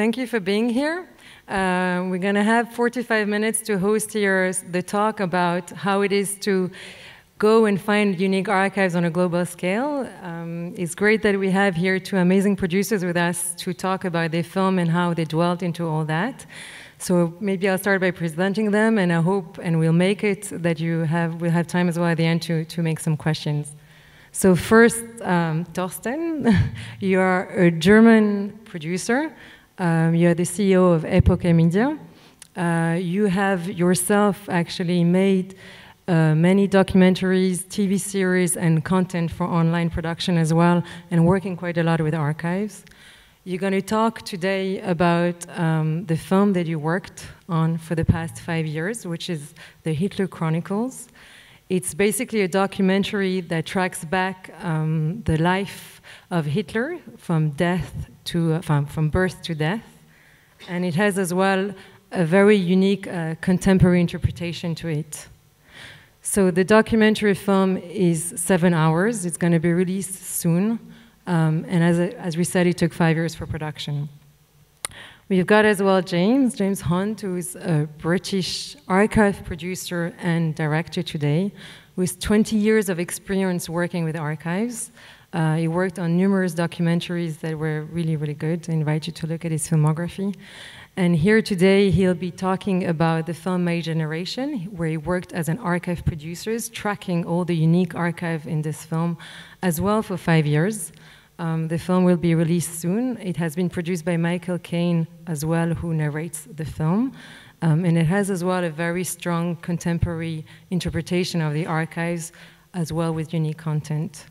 thank you for being here. We're going to have 45 minutes to host here the talk about how it is to go and find unique archives on a global scale. It's great that we have here two amazing producers with us to talk about their film and how they dwelt into all that. So maybe I'll start by presenting them, and I hope, and we'll make it, that we'll have time as well at the end to make some questions. So first, Thorsten, you are a German producer. You are the CEO of Epoche Media. You have yourself actually made many documentaries, TV series, and content for online production as well, and working quite a lot with archives. You're going to talk today about the film that you worked on for the past 5 years, which is the Hitler Chronicles. It's basically a documentary that tracks back the life of Hitler from birth to death. And it has as well a very unique contemporary interpretation to it. So the documentary film is 7 hours. It's going to be released soon. And as we said, it took 5 years for production. We've got as well James Hunt, who is a British archive producer and director today, with 20 years of experience working with archives. He worked on numerous documentaries that were really, really good. I invite you to look at his filmography. And here today, he'll be talking about the film My Generation, where he worked as an archive producer, tracking all the unique archive in this film as well for 5 years. The film will be released soon. It has been produced by Michael Caine as well, who narrates the film. And it has as well a very strong contemporary interpretation of the archives as well with unique content.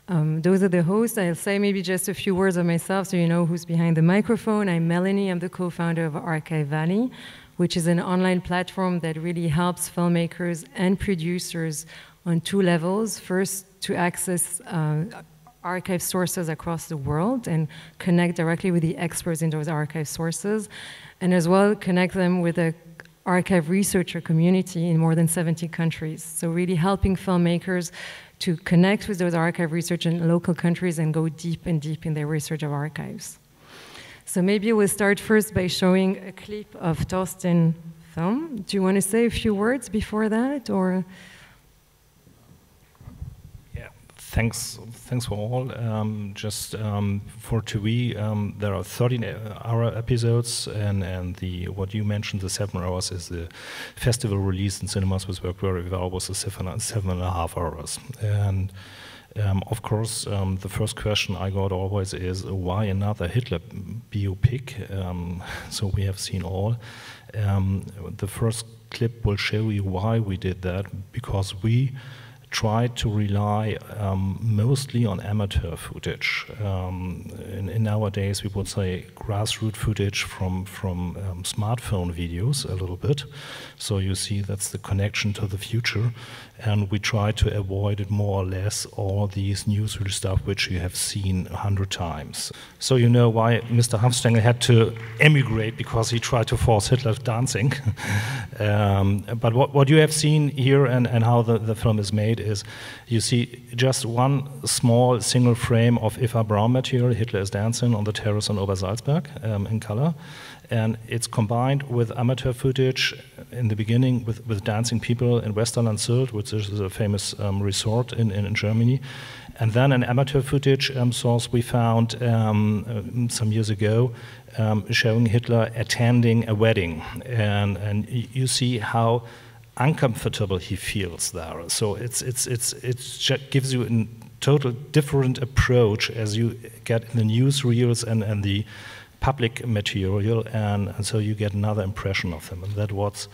Those are the hosts. I'll say maybe just a few words of myself so you know who's behind the microphone. I'm Melanie. I'm the co-founder of Archive Valley, which is an online platform that really helps filmmakers and producers on 2 levels. First, to access archive sources across the world and connect directly with the experts in those archive sources, and as well connect them with the archive researcher community in more than 70 countries. So really helping filmmakers to connect with those archive research in local countries and go deep and deep in their research of archives. So maybe we'll start first by showing a clip of Thorsten's film. Do you want to say a few words before that, or? Thanks for all. Just for TV, there are 13-hour episodes, and what you mentioned, the 7 hours, is the festival release in cinemas, which worked very well, was the 7.5 hours. And of course, the first question I got always is, why another Hitler biopic? So we have seen all. The first clip will show you why we did that, because we tried to rely mostly on amateur footage. In nowadays, we would say grassroots footage from smartphone videos a little bit. So you see that's the connection to the future. And we try to avoid it more or less all these newsreel stuff which you have seen 100 times. So you know why Mr. Hamstengel had to emigrate, because he tried to force Hitler dancing. But what you have seen here and how the film is made is you see just one small single frame of Eva Braun material. Hitler is dancing on the terrace on Obersalzberg in color. And it's combined with amateur footage in the beginning with dancing people in Westerland Sylt, which is a famous resort in Germany. And then an amateur footage source we found some years ago showing Hitler attending a wedding. And you see how uncomfortable he feels there. So it just gives you a total different approach as you get in the newsreels and the public material, and so you get another impression of them, and that was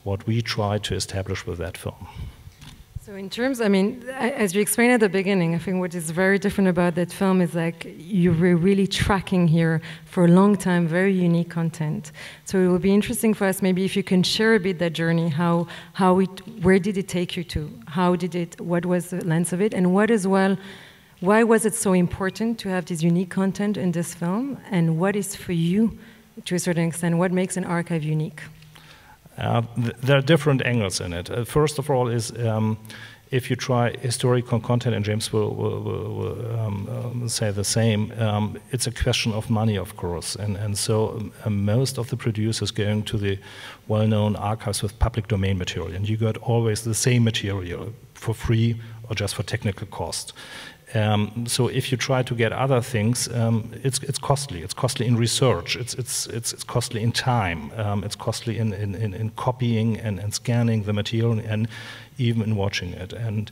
what we tried to establish with that film. So in terms, I mean, as you explained at the beginning, I think what is very different about that film is like you were really tracking here for a long time very unique content. So it will be interesting for us maybe if you can share a bit that journey, where did it take you to? What was the lens of it, and what as well, why was it so important to have this unique content in this film? And what is for you, to a certain extent, what makes an archive unique? There are different angles in it. First of all is if you try historical content, and James will say the same, it's a question of money, of course. And so most of the producers going to the well-known archives with public domain material, and you got always the same material for free or just for technical cost. So if you try to get other things, it's costly. It's costly in research. It's costly in time. It's costly in copying and scanning the material and even in watching it. And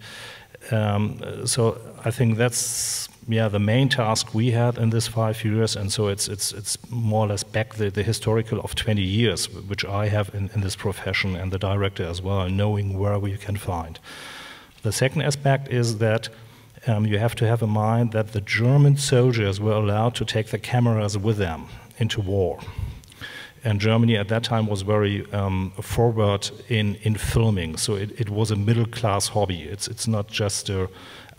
so I think that's the main task we had in this 5 years. And so it's more or less back the historical of 20 years, which I have in this profession, and the director as well, knowing where we can find. The second aspect is that you have to have in mind that the German soldiers were allowed to take the cameras with them into war. And Germany at that time was very forward in filming, so it was a middle-class hobby. It's not just a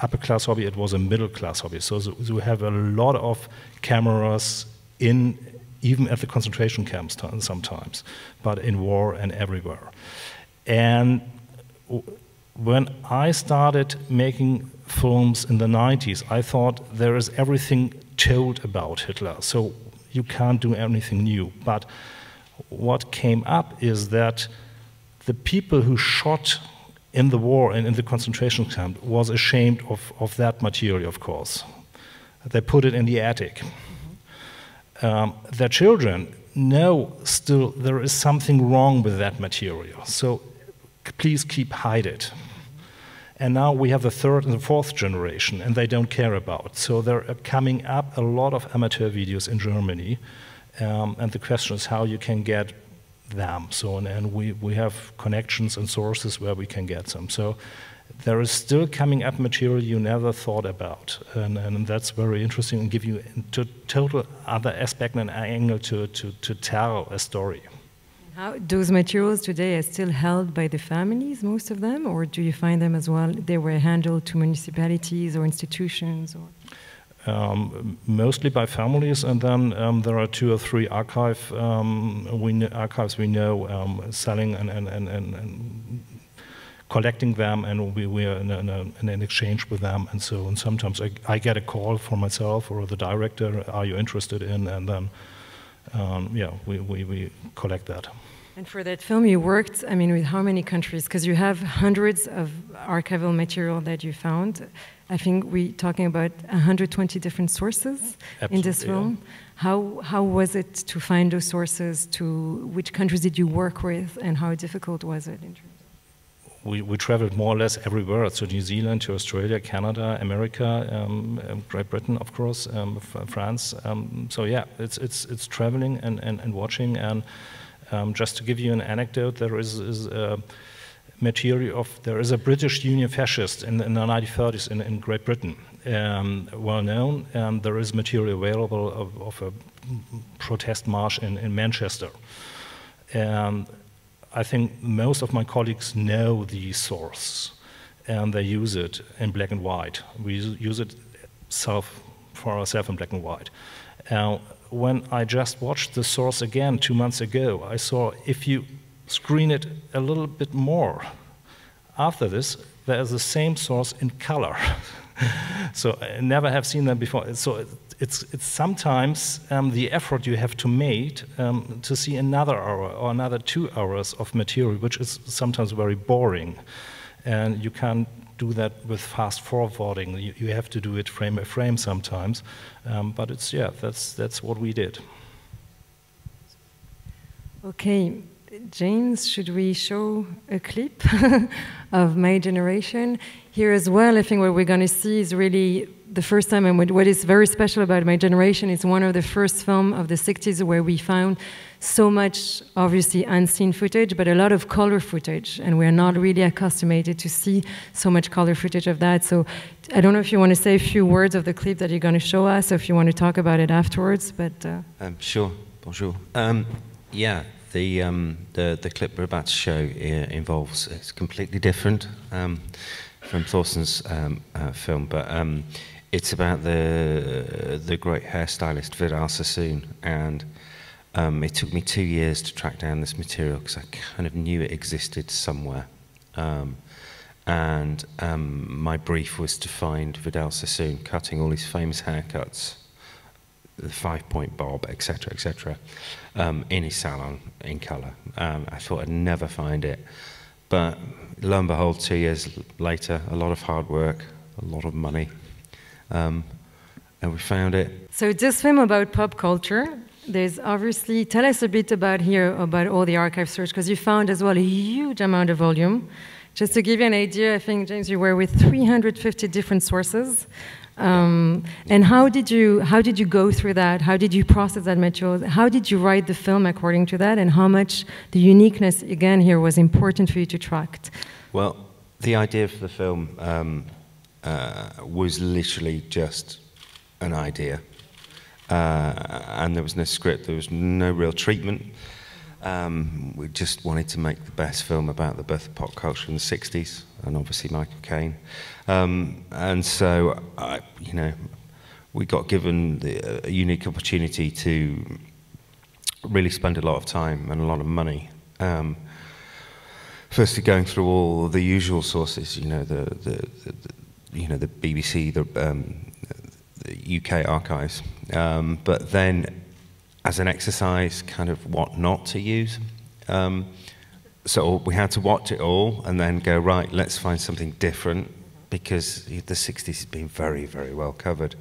upper-class hobby, it was a middle-class hobby. So we have a lot of cameras even at the concentration camps sometimes, but in war and everywhere. And when I started making films in the 90s, I thought there is everything told about Hitler, so you can't do anything new. But what came up is that the people who shot in the war and in the concentration camp was ashamed of that material, of course. They put it in the attic. Their children know still there is something wrong with that material, so please hide it. And now we have the third and the fourth generation, and they don't care about. So there are coming up a lot of amateur videos in Germany, and the question is how you can get them. So, and we have connections and sources where we can get them. So there is still coming up material you never thought about, and that's very interesting and give you a total other aspect and angle to tell a story. How, those materials today are still held by the families, most of them, or do you find them as well? They were handled to municipalities or institutions? Or? Mostly by families, and then there are 2 or 3 archives we know selling and collecting them, and we are in an exchange with them. And so and sometimes I get a call from myself or the director, are you interested in? And then we collect that. And for that film, you worked, I mean, with how many countries? Because you have hundreds of archival material that you found. I think we're talking about 120 different sources. Absolutely, in this film. Yeah. How was it to find those sources? To which countries did you work with, and how difficult was it in terms of? We traveled more or less everywhere, so New Zealand, to Australia, Canada, America, Great Britain, of course, France. So yeah, it's traveling and watching. And just to give you an anecdote, there is material of, there is a British Union fascist in the 1930s in Great Britain, well known, and there is material available of a protest march in Manchester. And I think most of my colleagues know the source, and they use it in black and white. We use it for ourselves in black and white. When I just watched the source again 2 months ago, I saw if you screen it a little bit more, after this, there is the same source in color. So I never have seen that before. So it's sometimes the effort you have to make to see another hour or another 2 hours of material, which is sometimes very boring. And you can't do that with fast forwarding. You have to do it frame by frame sometimes. But it's, yeah, that's what we did. Okay. James, should we show a clip of My Generation? Here as well, I think what we're going to see is really the first time, and what is very special about My Generation is one of the first films of the 60s where we found so much, obviously, unseen footage, but a lot of color footage, and we're not really accustomed to see so much color footage of that. So I don't know if you want to say a few words of the clip that you're going to show us, or if you want to talk about it afterwards, but... Sure, bonjour. Yeah. The clip we're about to show involves, it's completely different from Thorsten's film, but it's about the great hairstylist Vidal Sassoon, and it took me 2 years to track down this material because I kind of knew it existed somewhere. and my brief was to find Vidal Sassoon cutting all his famous haircuts, the 5-point bob, etc., in his salon in colour. I thought I'd never find it, but lo and behold, 2 years later, a lot of hard work, a lot of money, and we found it. So this film about pop culture, there's obviously, tell us a bit about all the archive search, because you found as well a huge amount of volume. Just to give you an idea, I think, James, you were with 350 different sources. And how did you go through that? How did you process that material? How did you write the film according to that? And how much the uniqueness, again, here was important for you to track? Well, the idea for the film was literally just an idea. And there was no script, there was no real treatment. We just wanted to make the best film about the birth of pop culture in the 60s, and obviously Michael Caine. And so, we got given a unique opportunity to really spend a lot of time and a lot of money. Firstly, going through all the usual sources, the BBC, the UK archives, but then as an exercise, kind of what not to use. So we had to watch it all and then go, right, let's find something different, because the 60s has been very, very well covered.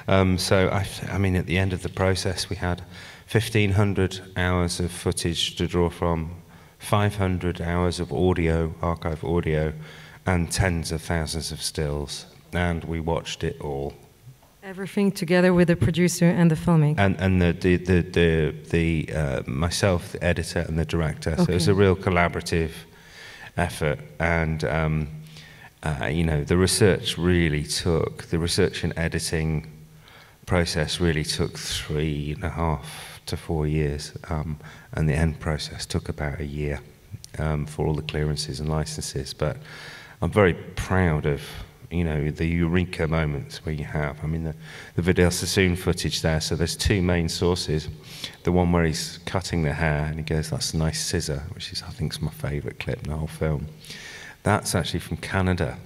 So, I mean, at the end of the process, we had 1,500 hours of footage to draw from, 500 hours of audio, archive audio, and tens of thousands of stills. And we watched it all. Everything together with the producer and the filmmaker. And myself, the editor, and the director. Okay. So it was a real collaborative effort. And the research and editing process really took 3.5 to 4 years, and the end process took about a year for all the clearances and licenses. But I'm very proud of the eureka moments where you have. I mean, the Vidal Sassoon footage there, so there's two main sources. The one where he's cutting the hair and he goes, that's a nice scissor, which is, I think, is my favourite clip in the whole film. That's actually from Canada.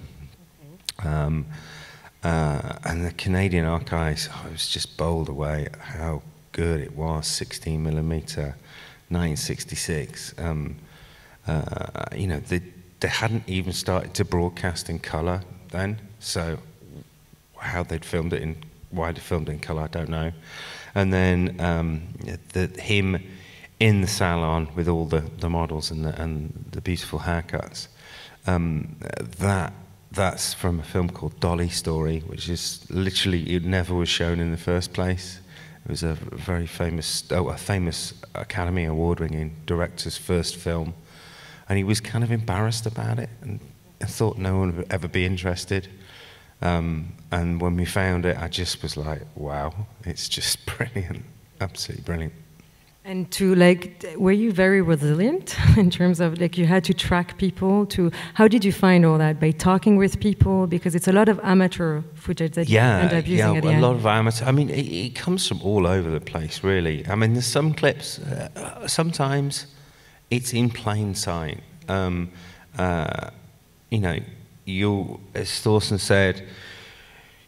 And the Canadian archives, I was just bowled away at how good it was, 16mm, 1966. They hadn't even started to broadcast in colour then, so how they'd filmed it in, why they filmed it in colour, I don't know. And then him in the salon with all the models and the beautiful haircuts. That's from a film called Dolly Story, which is literally, it never was shown in the first place. It was a very famous, a famous Academy Award-winning director's first film, and he was kind of embarrassed about it, and I thought no one would ever be interested. And when we found it, I just was like, wow, it's just brilliant, absolutely brilliant. And were you very resilient in terms of, you had to track people how did you find all that? By talking with people? Because it's a lot of amateur footage that you end up using at the end. Yeah, a lot of amateur. I mean, it comes from all over the place, really. I mean, there's some clips, sometimes it's in plain sight. As Thorsten said,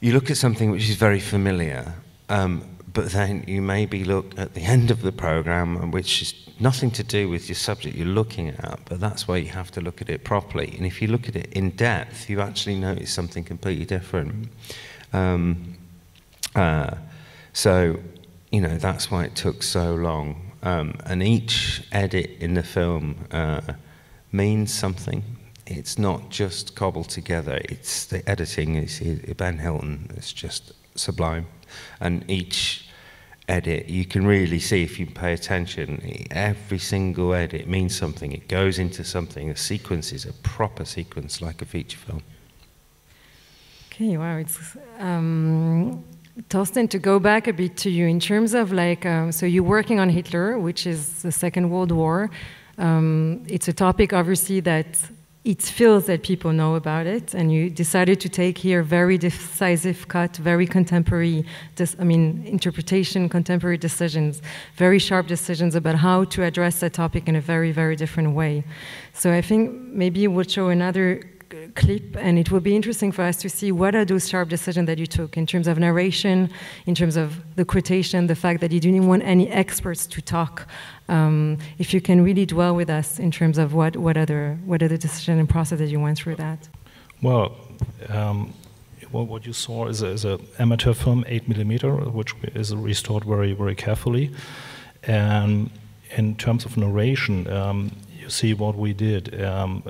you look at something which is very familiar, but then you maybe look at the end of the program, which is nothing to do with your subject you're looking at, but that's why you have to look at it properly. And if you look at it in depth, you actually notice something completely different. So, that's why it took so long. And each edit in the film means something. It's not just cobbled together. It's the editing. Ben Hilton is just sublime. And each edit, you can really see, if you pay attention, every single edit means something. It goes into something. A sequence is a proper sequence, like a feature film. Okay, wow. It's Thorsten, to go back a bit to you, in terms of so you're working on Hitler, which is the Second World War. It's a topic, obviously, that it feels that people know about it, and you decided to take here very decisive cut, very contemporary, interpretation, contemporary decisions, very sharp decisions about how to address that topic in a very, very different way. So I think maybe we'll show another clip, and it will be interesting for us to see what are those sharp decisions that you took in terms of narration, in terms of the quotation, the fact that you didn't want any experts to talk. If you can really dwell with us in terms of what are the decision and process that you went through that. Well, what you saw is an amateur film, 8mm, which is restored very, very carefully. And in terms of narration, you see what we did.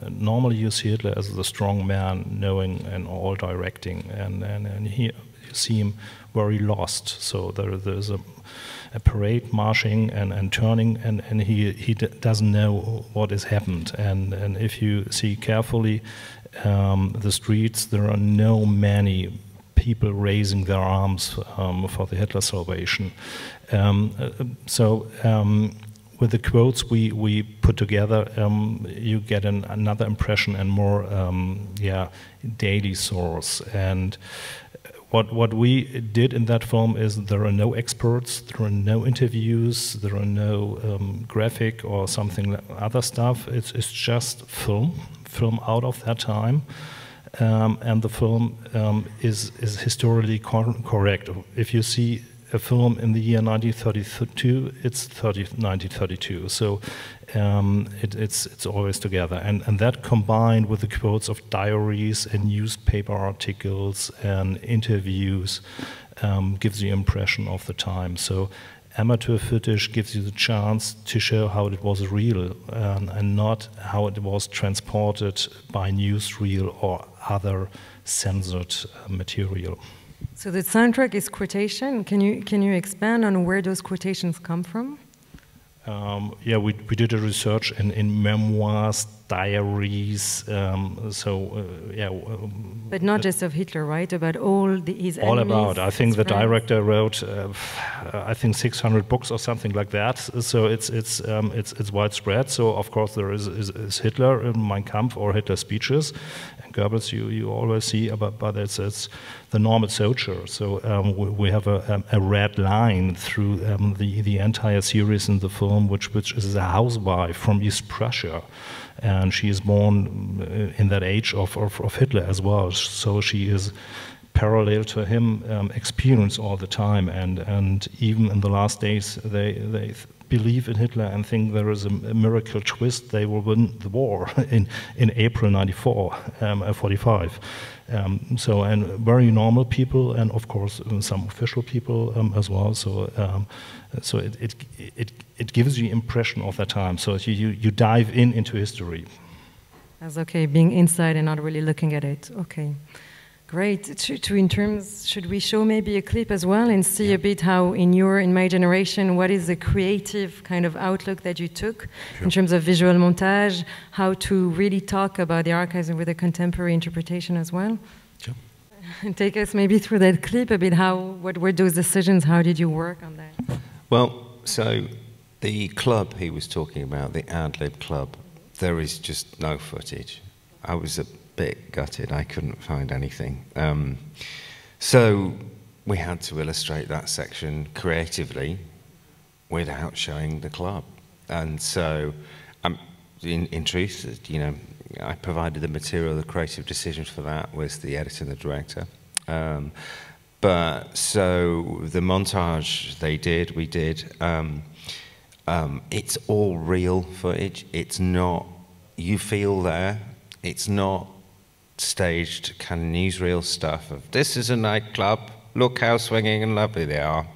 Normally you see Hitler as the strong man, knowing and all directing, and here you see him very lost. So there's a parade marching and turning, and he doesn't know what has happened. And if you see carefully the streets, there are many people raising their arms for the Hitler salvation. With the quotes we put together, you get another impression and more, daily source. And what we did in that film is there are no experts, there are no interviews, there are no graphic or something other stuff. It's just film out of that time. And the film is historically correct. If you see a film in the year 1932, it's 1932. So it's always together. And that combined with the quotes of diaries and newspaper articles and interviews gives you impression of the time. So amateur footage gives you the chance to show how it was real and not how it was transported by newsreel or other censored material. So the soundtrack is quotation. Can you expand on where those quotations come from? We did a research in memoirs, diaries. But not just of Hitler, right? About his enemies. All about. I think the director wrote, I think 600 books or something like that. So it's widespread. So of course there is Hitler in Mein Kampf or Hitler speeches. And Goebbels you always see, but it's the normal soldier. So we have a red line through the entire series in the film, which is a housewife from East Prussia. And she is born in that age of Hitler as well. So she is parallel to him, experience all the time. And even in the last days, they believe in Hitler and think there is a miracle twist. They will win the war in April 45. And very normal people, and of course some official people as well. So it gives you impression of that time. So you dive into history. That's okay, being inside and not really looking at it. Okay, great. Should we show maybe a clip as well and see a bit how in my generation, what is the creative kind of outlook that you took in terms of visual montage, how to really talk about the archives with a contemporary interpretation as well? Sure. And take us maybe through that clip a bit. What were those decisions? How did you work on that? Well, so the club he was talking about, the ad-lib club, there is just no footage. I was a bit gutted, I couldn't find anything. So we had to illustrate that section creatively without showing the club. And so, in truth, I provided the material, the creative decisions for that was the editor and the director. But so the montage we did, it's all real footage. It's not, you feel there, it's not staged kind of newsreel stuff of this is a nightclub, look how swinging and lovely they are.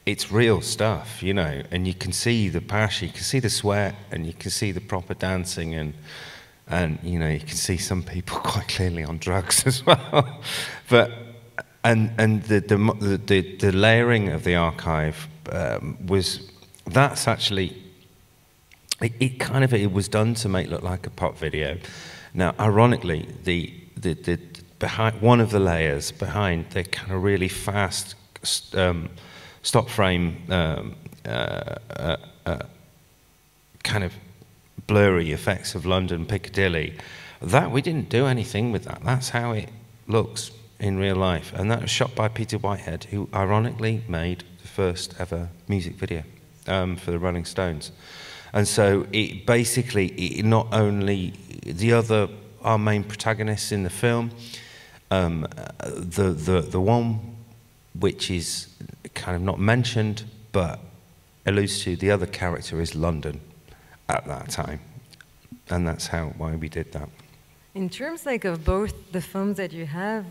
It's real stuff, and you can see the passion, you can see the sweat, and you can see the proper dancing, and you can see some people quite clearly on drugs as well. But the layering of the archive that's actually it was done to make it look like a pop video. Now, ironically, the behind one of the layers behind the kind of really fast stop frame kind of blurry effects of London Piccadilly, that we didn't do anything with that. That's how it looks in real life, and that was shot by Peter Whitehead, who ironically made the first ever music video for the Rolling Stones. And so it basically, not only the other our main protagonists in the film. The one which is kind of not mentioned but alludes to the other character is London at that time, and that's why we did that. In terms like of both the films that you have,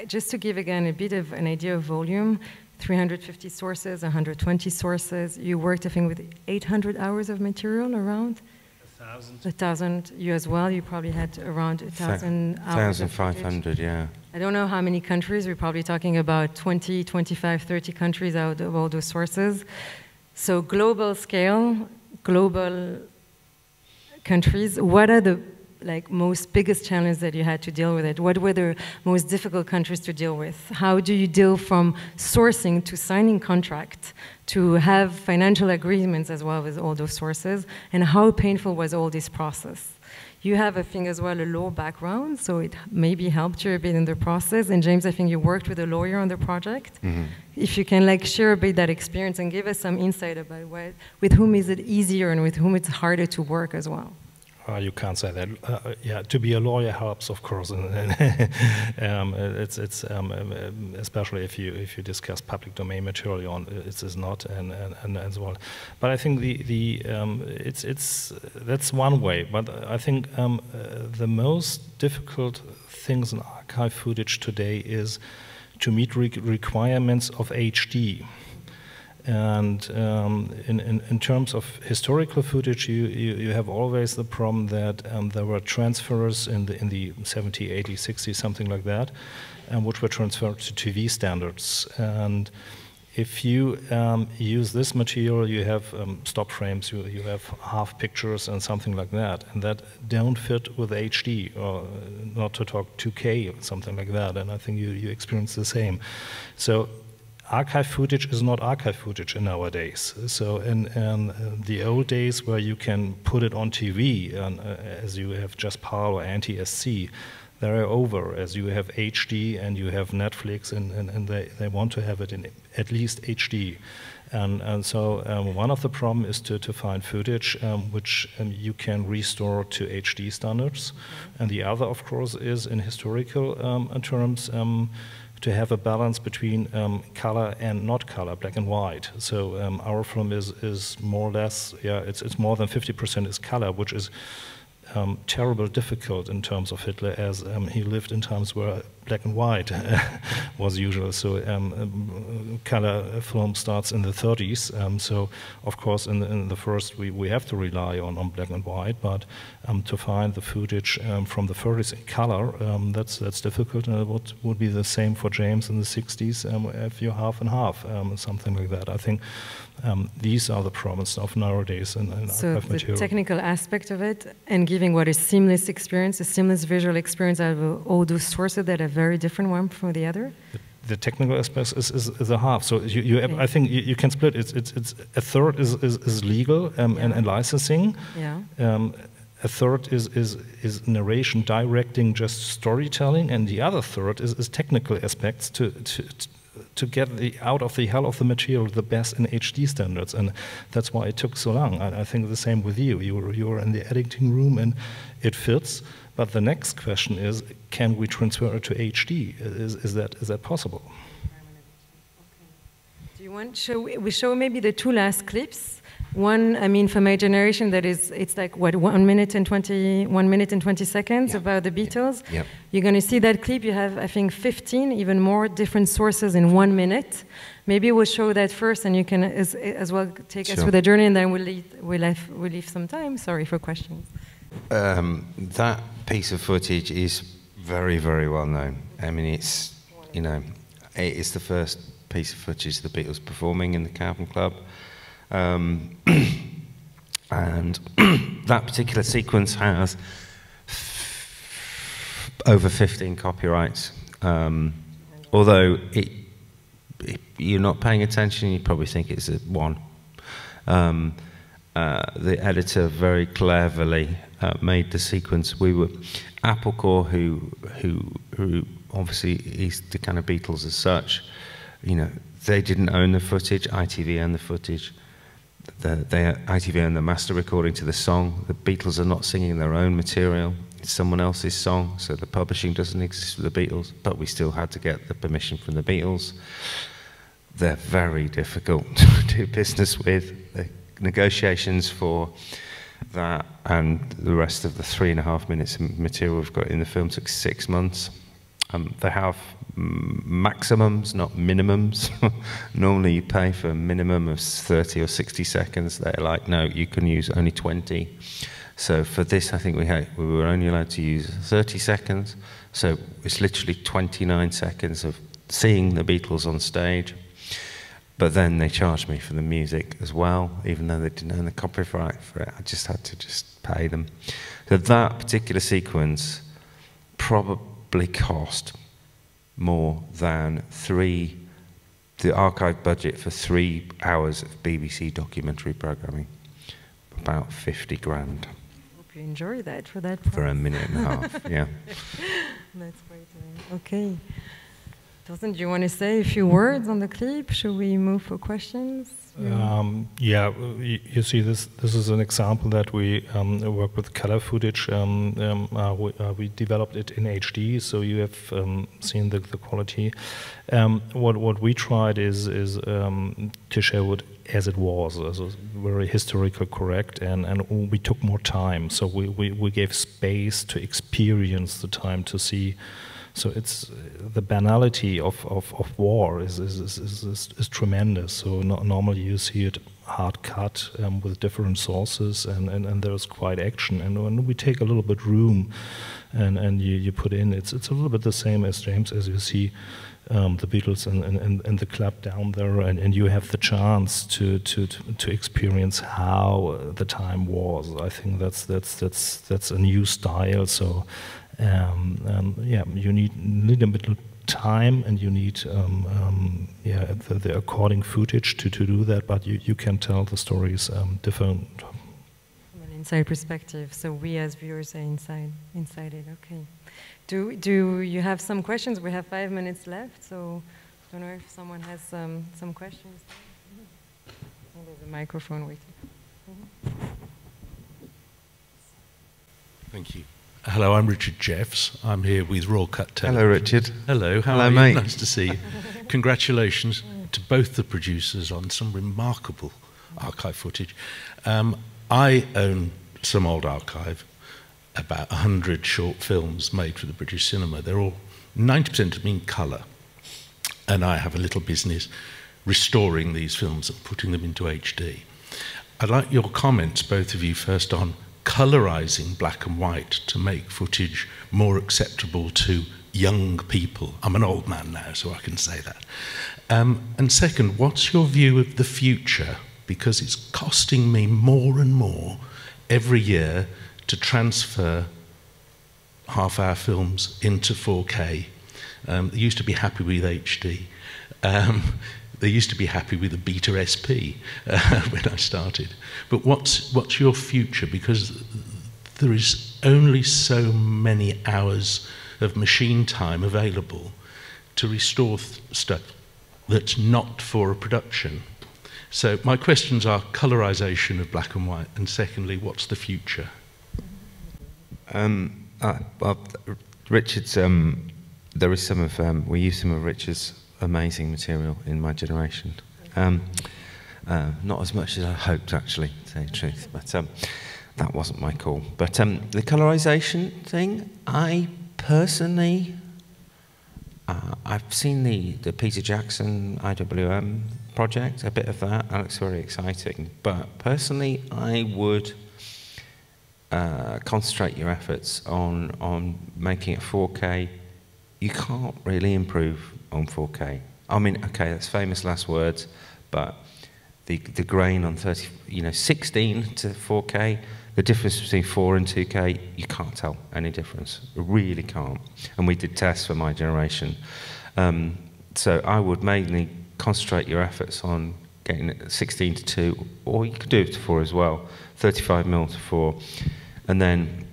just to give again a bit of an idea of volume, 350 sources, 120 sources. You worked, I think, with 800 hours of material around? 1,000. 1,000. You as well, you probably had around 1,000 hours. 1,500, yeah. I don't know how many countries. We're probably talking about 20, 25, 30 countries out of all those sources. So global scale, global countries. What are the most biggest challenges that you had to deal with it? What were the most difficult countries to deal with? How do you deal from sourcing to signing contract to have financial agreements as well with all those sources? And how painful was all this process? You have, I think, as well a law background, so it maybe helped you a bit in the process. And James, I think you worked with a lawyer on the project. Mm-hmm. If you can share a bit that experience and give us some insight about with whom is it easier and with whom it's harder to work as well. You can't say that. Yeah, to be a lawyer helps, of course, and it's especially if you discuss public domain material on it is not and as well. But I think that's one way. But I think the most difficult things in archive footage today is to meet requirements of HD. And in terms of historical footage, you have always the problem that there were transfers in the 70, 80, 60, something like that, which were transferred to TV standards. And if you use this material, you have stop frames, you have half pictures and something like that, and that don't fit with HD, or not to talk 2K or something like that. And I think you experience the same. So archive footage is not archive footage nowadays. So in the old days where you can put it on TV, as you have just PAL or anti-SC, they're over, as you have HD and you have Netflix, and they want to have it in at least HD. And so one of the problems is to find footage which you can restore to HD standards. And the other, of course, is in historical terms, to have a balance between color and not color, black and white. So our film is more or less, yeah, it's more than 50% is color, which is terrible difficult in terms of Hitler, as he lived in times where black and white was usual. So color film starts in the 30s. So of course in the first we have to rely on black and white, but to find the footage from the 30s in color, that's difficult, and it would be the same for James in the 60s if you're half and half, something like that. I think these are the problems of nowadays in archive material. The technical aspect of it, and giving what a seamless experience, a seamless visual experience out of all those sources that are very different one from the other. The technical aspect is a half. So okay. I think you can split. It's a third is legal and licensing. Yeah. A third is narration, directing, just storytelling, and the other third is technical aspects to get out of the hell of the material the best in HD standards, and that's why it took so long. I think the same with you. You were in the editing room and it fits, but the next question is, can we transfer it to HD? Is that possible? Do you want we show maybe the two last clips? One, I mean, for my generation, it's like what, 1 minute and 20 seconds yeah. about the Beatles. Yeah. Yep. You're going to see that clip. You have, I think, 15, even more different sources in 1 minute. Maybe we'll show that first, and you can as well take us through the journey, and then we'll leave some time. Sorry for questions. That piece of footage is very, very well known. I mean, it's the first piece of footage the Beatles performing in the Cavern Club. And that particular sequence has over 15 copyrights. Although you're not paying attention, you probably think it's one. The editor very cleverly made the sequence. Apple Corps, who obviously is the kind of Beatles as such, they didn't own the footage. ITV owned the footage. ITV own the master recording to the song. The Beatles are not singing their own material. It's someone else's song, so the publishing doesn't exist for the Beatles, but we still had to get the permission from the Beatles. They're very difficult to do business with. The negotiations for that and the rest of the 3.5 minutes of material we've got in the film took 6 months. They have maximums, not minimums. Normally you pay for a minimum of 30 or 60 seconds. They're like, no, you can use only 20. So for this, I think we were only allowed to use 30 seconds. So it's literally 29 seconds of seeing the Beatles on stage. But then they charged me for the music as well, even though they didn't own the copyright for it. I just had to pay them. So that particular sequence probably cost more than the archive budget for 3 hours of BBC documentary programming. About 50 grand. Hope you enjoy that for that. For a minute and a half, yeah. That's great. Okay. Thorsten, do you want to say a few words on the clip? Should we move for questions? Yeah, you see, this is an example that we work with color footage. We developed it in HD, so you have seen the quality. What we tried is to show it as it was, as a very historical correct, and we took more time. So we gave space to experience the time to see. So it's the banality of war is tremendous. So normally you see it hard cut with different sources, and there's quite action. And when we take a little bit room, and you put in, it's a little bit the same as James, as you see the Beatles and the club down there, and you have the chance to experience how the time was. I think that's a new style. So. Yeah, you need a bit of time, and you need the according footage to do that. But you can tell the stories different from an inside perspective. So we as viewers are inside it. Okay. Do you have some questions? We have 5 minutes left, so I don't know if someone has some questions. Oh, there's a microphone waiting. Thank you. Hello, I'm Richard Jeffs. I'm here with Raw Cut Television. Hello, Richard. Hello, how are you? Mate. Nice to see you. Congratulations to both the producers on some remarkable archive footage. I own some old archive, about 100 short films made for the British cinema. They're all 90% of them in colour. And I have a little business restoring these films and putting them into HD. I'd like your comments, both of you, first on colorizing black and white to make footage more acceptable to young people. I'm an old man now, so I can say that. And second, what's your view of the future? Because it's costing me more and more every year to transfer half-hour films into 4K. They used to be happy with HD. They used to be happy with a Beta SP when I started. But what's your future? Because there is only so many hours of machine time available to restore stuff that's not for a production. So my questions are colorization of black and white, and secondly, what's the future? Well, Richard's, there is some of, we use some of Richard's amazing material in my generation. Not as much as I hoped, actually, to tell you the truth, but that wasn't my call. But the colorization thing, I personally, I've seen the Peter Jackson IWM project, a bit of that. That looks very exciting. But personally, I would concentrate your efforts on making it 4K. You can't really improve on 4K. I mean, okay, that's famous last words, but the grain on 16 to 4K, the difference between 4 and 2K, you can't tell any difference. You really can't. And we did tests for my generation. So I would mainly concentrate your efforts on getting it 16 to 2, or you could do it to 4 as well, 35mm to 4. And then,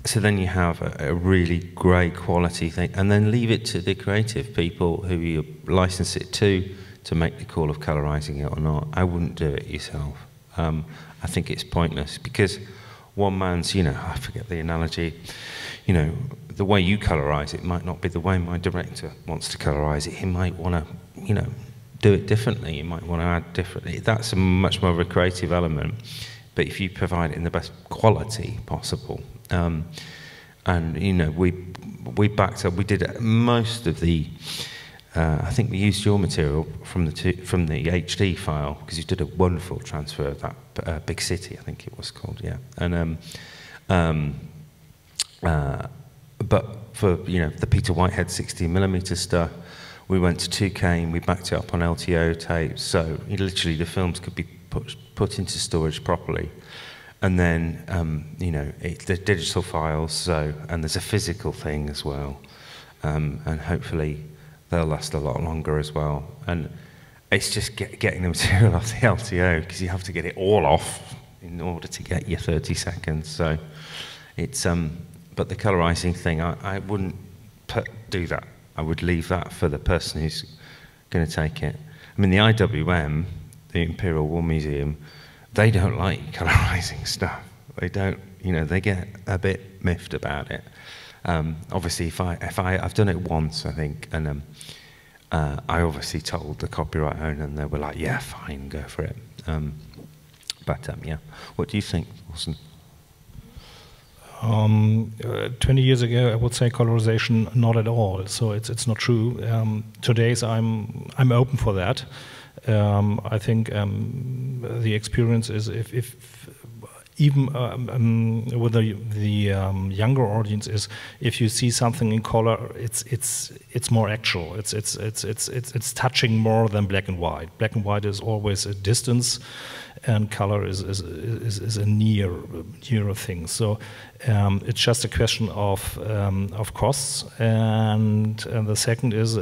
so then you have a really great quality thing, and then leave it to the creative people who you license it to to make the call of colorizing it or not. I wouldn't do it yourself. I think it's pointless because one man's, you know, I forget the analogy, you know, the way you colorize it might not be the way my director wants to colorize it. He might want to, you know, do it differently. He might want to add differently. That's a much more of a creative element. But if you provide it in the best quality possible, and you know, we backed up. We did most of the. I think we used your material from the HD file because you did a wonderful transfer of that Big City, I think it was called, yeah. And but for, you know, the Peter Whitehead 16mm stuff, we went to 2K and we backed it up on LTO tapes. So literally the films could be put into storage properly. And then, you know, the digital files, so, and there's a physical thing as well. And hopefully they'll last a lot longer as well. And it's just getting the material off the LTO, because you have to get it all off in order to get your 30 seconds. So it's, but the colorizing thing, I wouldn't do that. I would leave that for the person who's going to take it. I mean, the IWM, the Imperial War Museum, they don't like colorizing stuff. They don't, you know, they get a bit miffed about it. Obviously, I've done it once, I think, and I obviously told the copyright owner, and they were like, "Yeah, fine, go for it." Yeah, what do you think, Thorsten? 20 years ago, I would say colorization not at all. So it's not true. Today's I'm open for that. I think the experience is if even with the younger audience is if you see something in color, it's more actual. It's touching more than black and white. Black and white is always a distance, and color is a nearer thing. So it's just a question of costs, and the second is.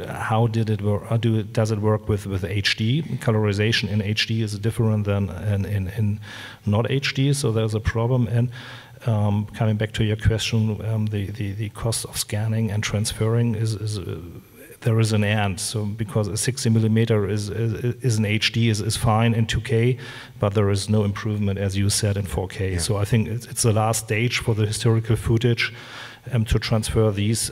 How did it work? Does it work with HD? Colorization in HD is different than in not HD, so there's a problem. And coming back to your question, the cost of scanning and transferring is there is an end. So because a 60mm is in HD is fine in 2K, but there is no improvement, as you said, in 4K. Yeah. So I think it's the last stage for the historical footage. To transfer these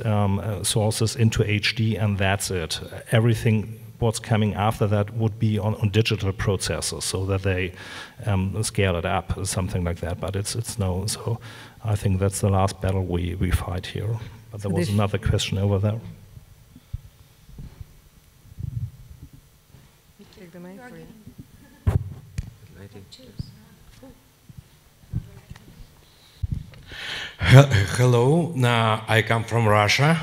sources into HD, and that's it. Everything what's coming after that would be on digital processors, so that they scale it up or something like that. But it's no. So I think that's the last battle we fight here. But there was another question over there. Take the mic for you. Hello, I come from Russia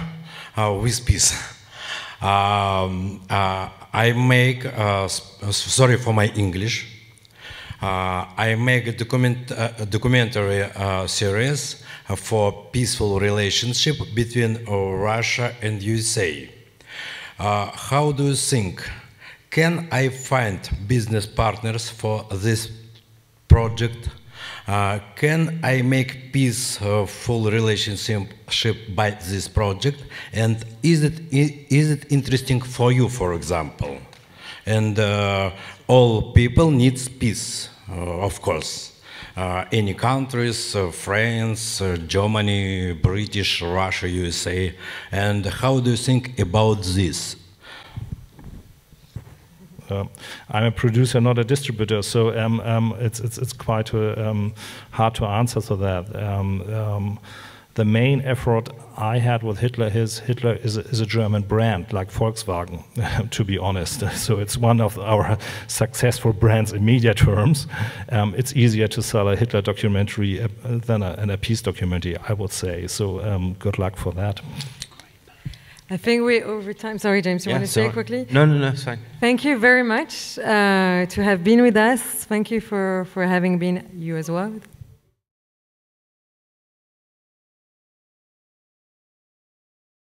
with peace. I make, sorry for my English, I make a documentary series for peaceful relationship between Russia and USA. How do you think, can I find business partners for this project? Can I make peaceful relationship by this project? And is it interesting for you, for example? And all people need peace, of course. Any countries, France, Germany, British, Russia, USA. And how do you think about this? I'm a producer, not a distributor, so it's quite hard to answer to that. The main effort I had with Hitler is a German brand, like Volkswagen, to be honest. So it's one of our successful brands in media terms. It's easier to sell a Hitler documentary than a peace documentary, I would say. So good luck for that. I think we're over time. Sorry, James, you want to say quickly? No, it's fine. Thank you very much to have been with us. Thank you for having been you as well.